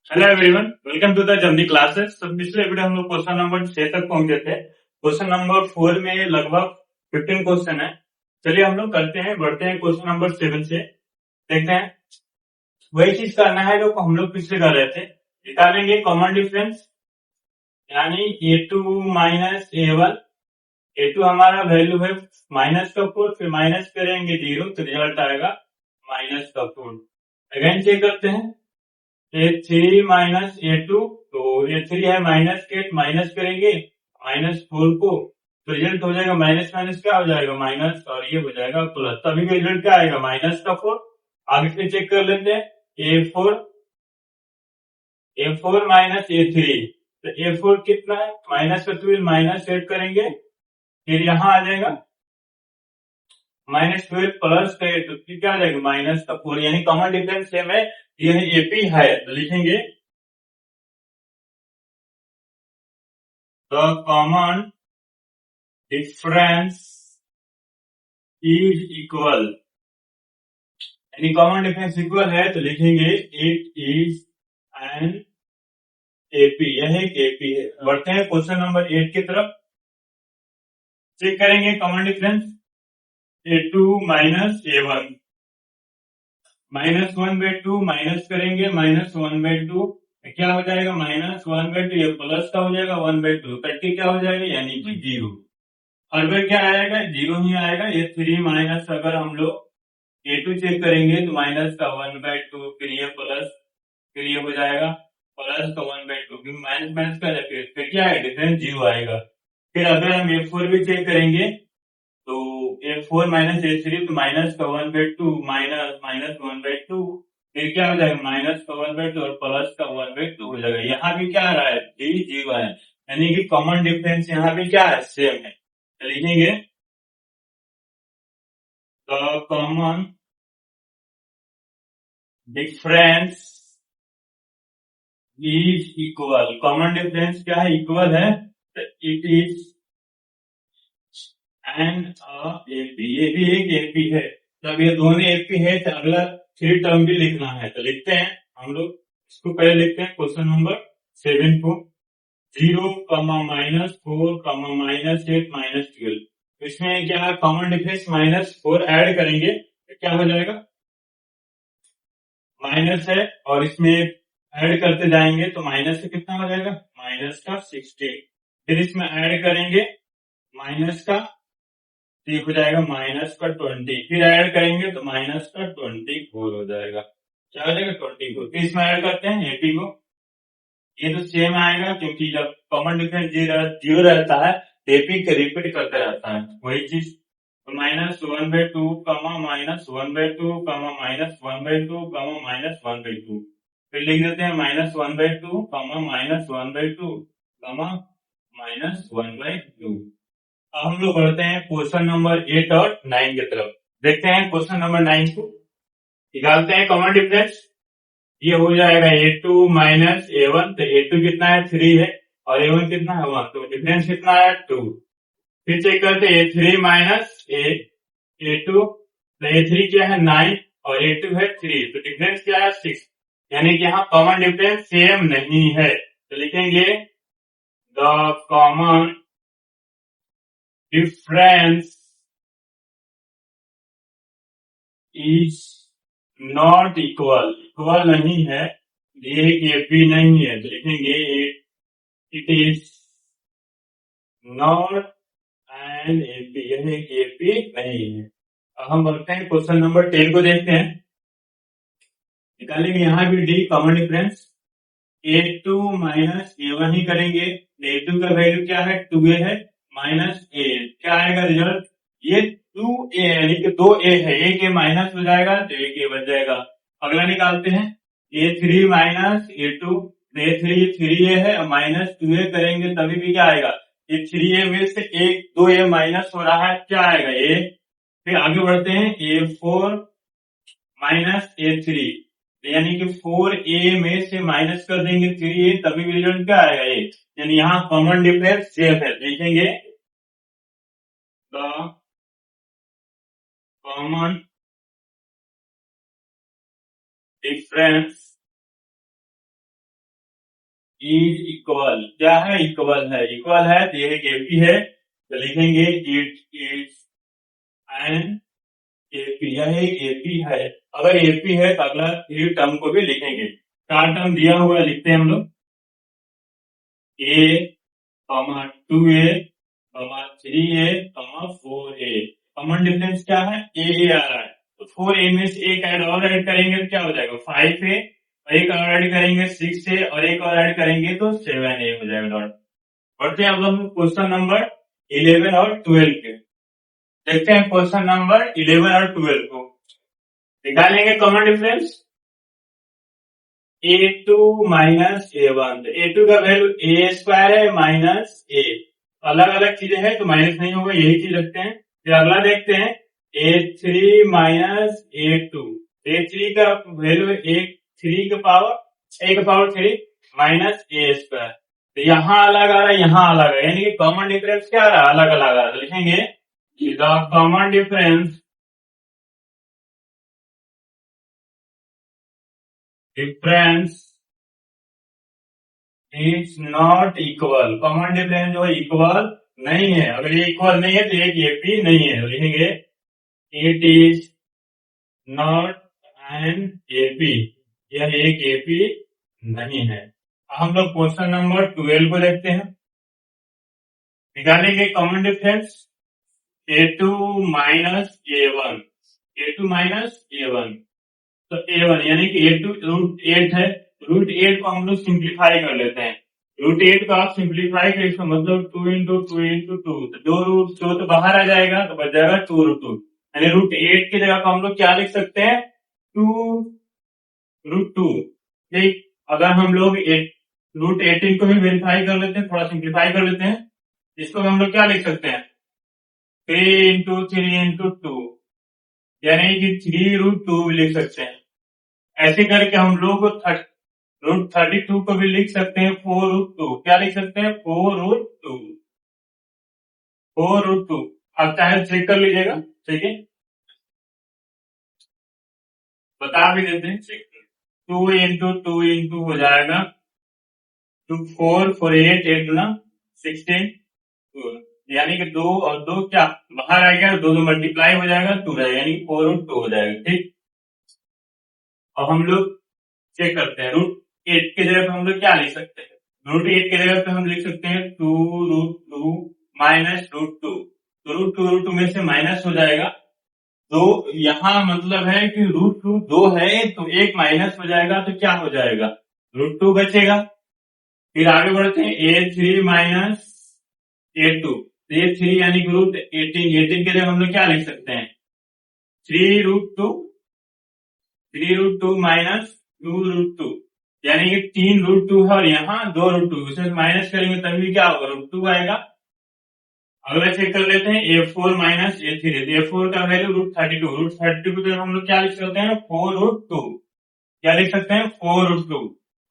Hello everyone, welcome to the journey classes. तो पिछले video हम लोग क्वेश्चन नंबर 6 तक पहुंचे थे। क्वेश्चन नंबर 4 में लगभग 15 क्वेश्चन है। चलिए हम लोग करते हैं, बढ़ते हैं क्वेश्चन नंबर 7 से। देखते हैं, वही चीज करना है जो हम लोग पिछले कर रहे थे। निकालेंगे कॉमन डिफरेंस, यानी A2 माइनस A1। A2 हमारा वैल्यू है माइनस का 4, फिर माइनस करेंगे 0 तो रिजल्ट आएगा माइनस का 4। अगेन चेक करते हैं, A3 माइनस A2, तो A3 है माइनस के, माइनस करेंगे -4 को तो रिजल्ट हो जाएगा माइनस माइनस क्या हो जाएगा माइनस, और ये हो जाएगा प्लस। तभी भी रिजल्ट क्या आएगा -4। आगे से चेक कर लेते हैं, A4 माइनस A3, तो A4 कितना है माइनस का 12, माइनस एड करेंगे फिर यहाँ आ जाएगा -12 प्लस का 8, तो फिर क्या आ जाएगा -4। यानी कॉमन डिफरेंस सेम है, ये एपी है। तो लिखेंगे the common difference is equal, यानी कॉमन डिफरेंस इक्वल है तो लिखेंगे इट इज एन एपी, यह एक एपी है। बढ़ते हैं क्वेश्चन नंबर 8 की तरफ। चेक करेंगे common difference A2 minus A1, -1/2 minus करेंगे -1/2, क्या हो जाएगा -1/2, ये प्लस का हो जाएगा 1/2, 30 क्या हो जाएगा यानी कि 0। हर बार क्या आएगा 0 ही आएगा। ये 3 माइनस, अगर हम लोग A2 चेक करेंगे तो माइनस का 1/2, फिर ये प्लस, फिर ये हो जाएगा प्लस का 1/2, क्योंकि माइनस माइनस का जाएगा, फिर क्या है डिफरेंस 0 आएगा। फिर अगर हम A4 भी चेक करेंगे तो A4 माइनस A3, तो माइनस का 1/2 माइनस माइनस 1/2, फिर क्या हो जाएगा माइनस का 1/2 और प्लस का 1/2 हो जाएगा। यहाँ भी क्या आ रहा है जी 0 है, यानी कि कॉमन डिफरेंस यहाँ भी क्या है सेम है। तो लिखेंगे the common difference is equal, common difference क्या है इक्वल है, तो इट इज एन एपी, ये भी एक एपी है। जब ये दोनों एपी है तो अगला 3 टर्म भी लिखना है, तो लिखते हैं हम लोग। इसको पहले लिखते हैं क्वेश्चन नंबर 7 को, 0 -4 -8 -12। इसमें क्या है कॉमन डिफरेंस -4 ऐड करेंगे तो क्या हो जाएगा माइनस है, और इसमें ऐड करते जाएंगे तो माइनस से कितना हो जाएगा माइनस का 16, फिर इसमें ऐड करेंगे माइनस का, तो ये हो जाएगा -20, फिर ऐड करेंगे तो -24 हो जाएगा। क्या हो जाएगा 24, फिर इसमें ऐड करते हैं एपी को, ये तो सेम आएगा क्योंकि जब कॉमन डिफरेंस 0 रहता है तो एपी के रिपीट करते रहता है वही चीज। तो -1/2 -1/2 -1/2 -1/2, फिर लिख देते हैं -1/2 -1/2 -1/2। अब हम लोग बढ़ते हैं क्वेश्चन नंबर 8 और 9 की तरफ। देखते हैं क्वेश्चन नंबर 9 को, निकालते हैं कॉमन डिफरेंस। ये हो जाएगा A2 माइनस A1, तो A2 कितना है 3 है और A1 कितना है 1, तो डिफरेंस कितना है 2। फिर चेक करते हैं A3 माइनस A2, तो A3 क्या है 9 और A2 है 3, तो डिफरेंस क्या है 6, यानी कि यहाँ कॉमन डिफरेंस सेम नहीं है। तो लिखेंगे the common difference is not equal, equal नहीं है, ये एपी नहीं है, तो लिखेंगे it is not an AP, यह एक एपी नहीं है। अब हम बढ़ते हैं क्वेश्चन नंबर 10 को, देखते हैं। निकालेंगे यहाँ भी D common difference, A2 minus A1 ही करेंगे। A2 का वैल्यू क्या है 2A है, माइनस A, क्या आएगा रिजल्ट ये 2A, यानी कि 2A है, एक A माइनस हो जाएगा तो एक A बच जाएगा। अगला निकालते हैं A3 minus A2, A3 3A है और -2A करेंगे तभी भी क्या आएगा, ये 3A में से एक 2A माइनस हो रहा है, क्या आएगा A। फिर आगे बढ़ते हैं A4 माइनस A3, यानी कि 4A में से माइनस कर देंगे 3A, तभी भी रिजल्ट क्या आएगा A, यानी यहाँ कॉमन डिफरेंस सेफ है। देखेंगे the common difference is equal, क्या है, इक्वल है, इक्वल है तो ये एपी है तो लिखेंगे इट इज एन एपी, यह एक एपी है। अगर एपी है तो अगला थ्री टर्म को भी लिखेंगे। चार टर्म दिया हुआ है, लिखते हैं हम लोग ए, 2a, 3a, 4a। Common difference क्या है, ए आ रहा है तो 4a में से एक और ऐड करेंगे तो क्या हो जाएगा 5a, एक और ऐड करेंगे 6a, और एक और ऐड करेंगे तो 7a हो जाएगा डॉट। बढ़ते हैं अब हम क्वेश्चन नंबर 11 और 12 के। देखते हैं क्वेश्चन नंबर 11 और 12 को। निकालेंगे common difference a2 minus a1। a2 का वैल्यू a स्क्वायर है माइनस a, अलग अलग चीजें हैं तो माइनस नहीं होगा, यही चीज रखते हैं। फिर अगला देखते हैं a3 माइनस a2। a3 का वैल्यू है 3 का पावर 3 माइनस a स्क्वायर। तो यहाँ अलग आ रहा है, यहाँ अलग है, यानी कि कॉमन डिफरेंस क्या आ रहा है, अलग अलग आ रहा है। तो लिखेंगे the common difference is not equal. Common difference जो है इक्वल नहीं है। अगर ये इक्वल नहीं है तो एक एपी नहीं है, तो लिखेंगे it is not an AP, यह एक एपी नहीं है। हम लोग क्वेश्चन नंबर 12 को देखते हैं। निकालेंगे common difference a2 minus a1, a2 minus a1। तो a1 यानी कि a2 √8 है, √8 को हम लोग सिंप्लीफाई कर लेते हैं। √8 को आप सिंप्लीफाई करें, इसका मतलब 2 इंटू 2 इंटू 2, दो रूट दो तो बाहर आ जाएगा तो बच जाएगा 2√2, यानी √8 की जगह को हम लोग क्या लिख सकते हैं 2√2। ठीक, अगर हम लोग √18 को भी वेरीफाई कर लेते हैं, थोड़ा सिंप्लीफाई कर लेते हैं, इसको हम लोग क्या लिख सकते हैं 3 इंटू 3 इंटू 2, यानी कि 3√2 भी लिख सकते हैं। ऐसे करके हम लोग √32 को भी लिख सकते हैं 4√2। क्या लिख सकते हैं 4√2, 4√2। आप चाहे चेक कर लीजिएगा, ठीक है, बता भी देते हैं, चेक 2 इंटू 2 इंटू हो जाएगा 2 4 4 8 8 गुना 16, यानी कि 2 और 2 क्या बाहर आएगा, 2 2 मल्टीप्लाई हो जाएगा 2 रहेगा, यानी कि 4√2 हो जाएगा। ठीक, अब हम लोग चेक करते हैं √8 की जगह पे हम लोग क्या लिख सकते हैं, √8 की जगह पे हम लिख सकते हैं 2√2 माइनस √2। तो √2 में से माइनस हो जाएगा, तो यहाँ मतलब है कि √2 2 है तो एक माइनस हो जाएगा तो क्या हो जाएगा √2 बचेगा। फिर आगे बढ़ते हैं a3 माइनस a2, तो a3 यानी कि √18 के जगह हम लोग क्या लिख सकते हैं 3√2 माइनस 2√2, यानी कि 3√2 है और यहाँ 2√2, उसे माइनस करेंगे तभी क्या होगा √2 आएगा। अगला चेक कर लेते हैं a4 माइनस a3, a4 का वैल्यू √32 को हम लोग क्या लिख सकते हैं 4√2, क्या लिख सकते हैं 4√2।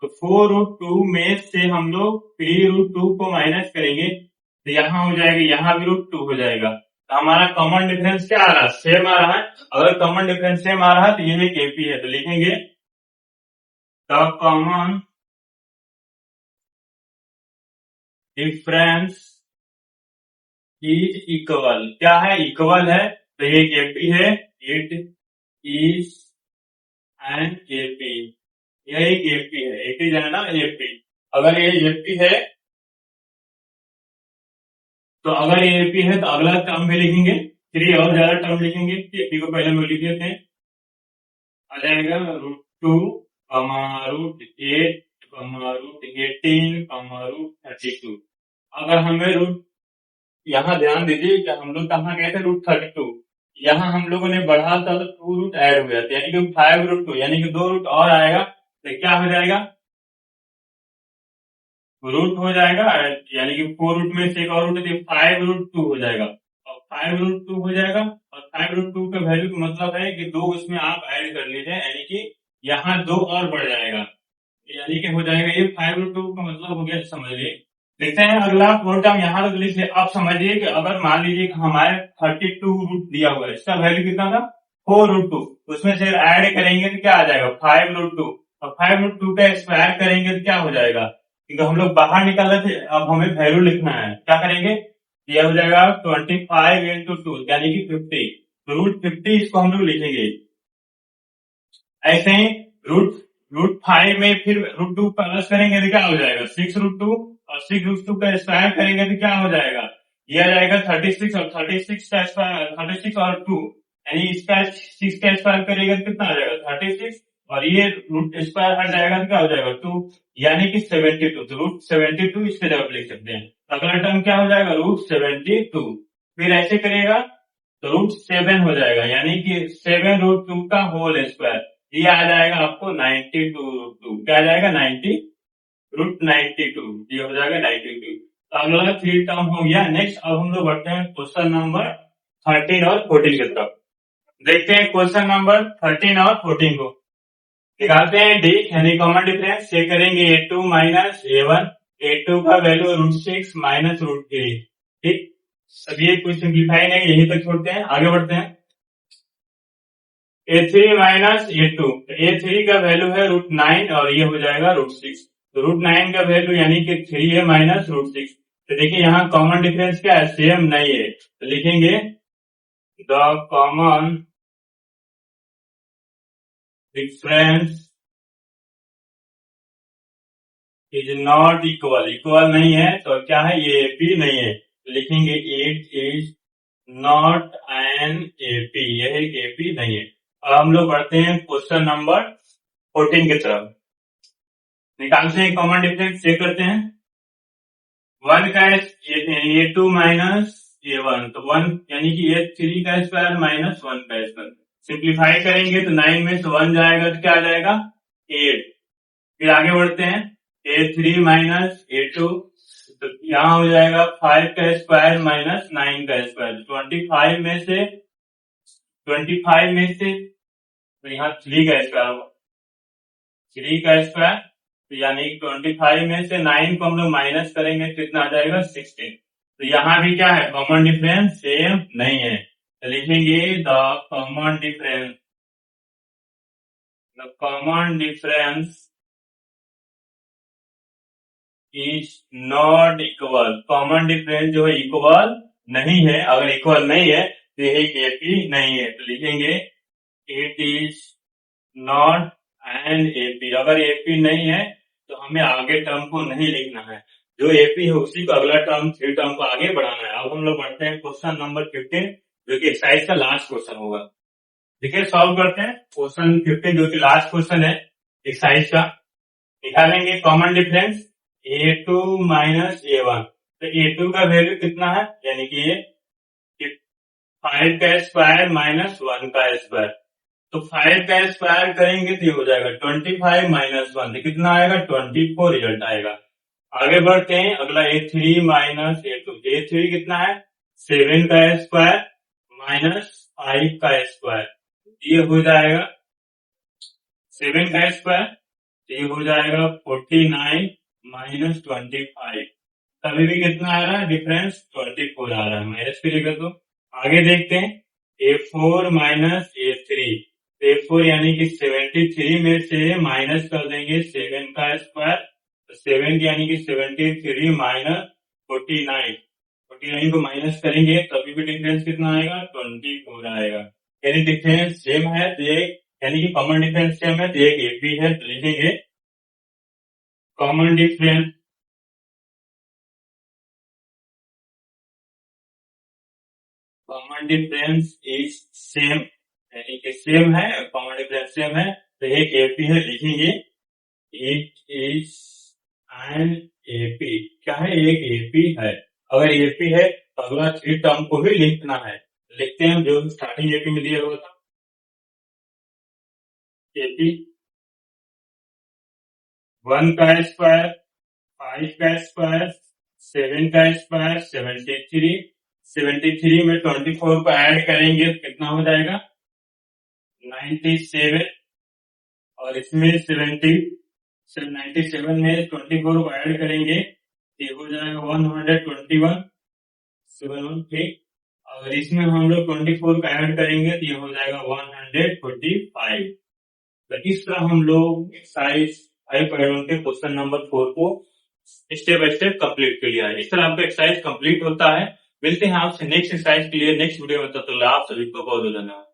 तो 4√2 में से हम लोग 3√2 को माइनस करेंगे तो यहाँ हो जाएगा, यहाँ भी √2 हो जाएगा। तो हमारा कॉमन डिफरेंस क्या आ रहा है, सेम आ रहा है। अगर कॉमन डिफरेंस सेम आ रहा है तो ये एक एपी है, तो लिखेंगे the common difference is equal. क्या है, इक्वल है, तो ये एक एपी है, इट इज एन एपी, यह एक एपी है, एपी है ना एपी। अगर ये एपी है तो अगर ये एपी है तो अगला टर्म भी लिखेंगे, 3 और ज्यादा टर्म लिखेंगे, एपी को पहले में लिख देते हैं, आ जाएगा √2, √8, √18, √32। अगर हमें यहाँ ध्यान दीजिए कि हम लोग कहाँ गए थे √32, यहाँ हम लोगों ने बढ़ा था तो 2 रूट ऐड हो जाते, यानी कि 5√2, यानी कि 2 रूट और आएगा तो क्या हो जाएगा रूट हो जाएगा, यानी कि 4 रूट में से एक और रूट 5√2 हो जाएगा, और 5√2 हो जाएगा, और 5√2 का वैल्यू का मतलब है कि 2 उसमें आप ऐड कर लीजिए, यानी कि यहाँ 2 और बढ़ जाएगा, यानी कि हो जाएगा ये 5√2 का मतलब हो गया, समझिए। देखते हैं अगला फोर टर्म यहाँ तक लिख लिया। आप समझिए कि अगर मान लीजिए कि हमारे 32 रूट दिया हुआ है, इसका वैल्यू कितना था 4√2, उसमें से ऐड करेंगे तो क्या आ जाएगा 5√2, और 5√2 का स्क्वायर करेंगे तो क्या हो जाएगा क्योंकि हम लोग बाहर निकाल रहे थे, अब हमें वैल्यू लिखना है। क्या करेंगे, यह हो जाएगा 25 इंटू 2 यानी कि 50, रूट 50 इसको हम लोग लिखेंगे। ऐसे ही रूट रूट 5 में फिर रूट 2 प्लस करेंगे तो क्या हो जाएगा 6 रूट 2, और 6 रूट 2 का स्क्वायर करेंगे तो क्या हो जाएगा, ये आ जाएगा 36, और 36 का स्क्वायर 36 और 2 यानी इसका 6 का स्क्वायर करेगा तो कितना आ जाएगा 36, और ये रूट स्क्वायर हट जाएगा तो क्या हो जाएगा 2 यानी कि 72, तो रूट 72 इसके जगह लिख सकते हैं। अगला टर्म क्या हो जाएगा रूट 72, फिर ऐसे करेगा तो रूट 7 हो जाएगा यानी कि 7 रूट 2 का होल स्क्वायर, ये आ जाएगा आपको 92 रूट 2, क्या आ जाएगा 90 रूट 92, ये हो जाएगा 92। तो अगला 3 टर्म हो गया। नेक्स्ट अब हम लोग बढ़ते हैं क्वेश्चन नंबर 13 और 14 की तरफ। देखते हैं क्वेश्चन नंबर 13 और 14 को। निकालते हैं डी यानी कॉमन डिफरेंस, चेक करेंगे a2 माइनस a1, a2 का वैल्यू रूट 6 माइनस रूट 3। ठीक, अब ये कुछ सिंप्लीफाई नहीं, यहीं तक छोड़ते हैं, आगे बढ़ते हैं। a3 माइनस a2, a3 का वैल्यू है रूट 9 और ये हो जाएगा रूट 6, तो रूट 9 का वैल्यू यानी कि 3 है माइनस रूट 6। तो देखिए यहाँ कॉमन डिफरेंस क्या है, सेम नहीं है, तो लिखेंगे the common difference is not equal, equal नहीं है तो क्या है ये एपी नहीं है, तो लिखेंगे it is not an AP, यह एक एपी नहीं है। अब हम लोग बढ़ते हैं क्वेश्चन नंबर 14 की तरफ। निकालते हैं कॉमन डिफरेंस, चेक करते हैं। 1 का ये 2 माइनस a1, तो 1 यानी कि ये 3 का स्क्वायर माइनस 1 का स्क्वायर, सिंप्लीफाई करेंगे तो 9 में से 1 जाएगा तो क्या आ जाएगा 8। फिर आगे बढ़ते हैं a3 माइनस a2, तो यहाँ हो जाएगा 5 का स्क्वायर माइनस 9 का स्क्वायर, 25 में से तो यहाँ 3 का स्क्वायर होगा, 3 का स्क्वायर, तो यानी 25 में से 9 को हम लोग माइनस करेंगे तो कितना आ जाएगा 16। तो यहाँ भी क्या है कॉमन डिफरेंस सेम नहीं है, तो लिखेंगे the common difference is not equal, common difference जो है इक्वल नहीं है, अगर इक्वल नहीं है तो ये एपी नहीं है, तो लिखेंगे it is not an AP. अगर एपी नहीं है तो हमें आगे टर्म को नहीं लिखना है, जो एपी है उसी को अगला टर्म 3 टर्म को आगे बढ़ाना है। अब हम लोग बढ़ते हैं क्वेश्चन नंबर 15 जो कि एक्सरसाइज का लास्ट क्वेश्चन होगा। देखिए सॉल्व करते हैं क्वेश्चन 15 जो कि लास्ट क्वेश्चन है एक्सरसाइज का। निकालेंगे common difference a2 minus a1, तो a2 का वैल्यू कितना है यानी कि ये 5 का स्क्वायर माइनस 1 का स्क्वायर, तो 5 का स्क्वायर करेंगे तो ये हो जाएगा 25 माइनस 1, तो कितना आएगा 24 रिजल्ट आएगा। आगे बढ़ते हैं, अगला a3 माइनस a2, a3 कितना है 7 का स्क्वायर माइनस 5 का स्क्वायर, ये हो जाएगा 7 का स्क्वायर, ये हो जाएगा 49 माइनस 25, तभी भी कितना आ रहा है डिफरेंस 24 आ रहा है, माइनस भी लिखा। तो आगे देखते हैं a4 माइनस a3, a4 यानी कि 73 में से माइनस कर देंगे 7 का स्क्वायर, 7 यानी कि 73 माइनस 49 को माइनस करेंगे तभी भी डिफरेंस कितना आएगा 24 आएगा। यानी डिफरेंस सेम है तो ये यानी कि कॉमन डिफरेंस सेम है तो एक एपी है, तो लिखेंगे कॉमन डिफरेंस इज सेम, यानी कि सेम है, कॉमन डिफरेंस सेम है तो एक एपी है, लिखेंगे इट इज एन एपी। क्या है एक एपी है, अगर एपी है तो अगला 3 टर्म को भी लिखना है, लिखते हैं जो स्टार्टिंग एपी में दिया हुआ था। एपी 1 का स्क्वायर 5 का स्क्वायर 7 का स्क्वायर 73 में 24 को ऐड करेंगे तो कितना हो जाएगा 97, और इसमें 97 में 24 को ऐड करेंगे ये हो जाएगा 121 ठीक, और इसमें हम लोग 24 का ऐड करेंगे तो ये हो जाएगा 145। तो इस तरह हम लोग एक्सरसाइज 5.1 के क्वेश्चन नंबर 4 को स्टेप बाय स्टेप कंप्लीट कर लिया है। इस तरह आपका एक्सरसाइज कंप्लीट होता है। मिलते हैं आपसे नेक्स्ट एक्सरसाइज के लिए नेक्स्ट वीडियो में। तब तक आप सभी को बहुत धन्यवाद।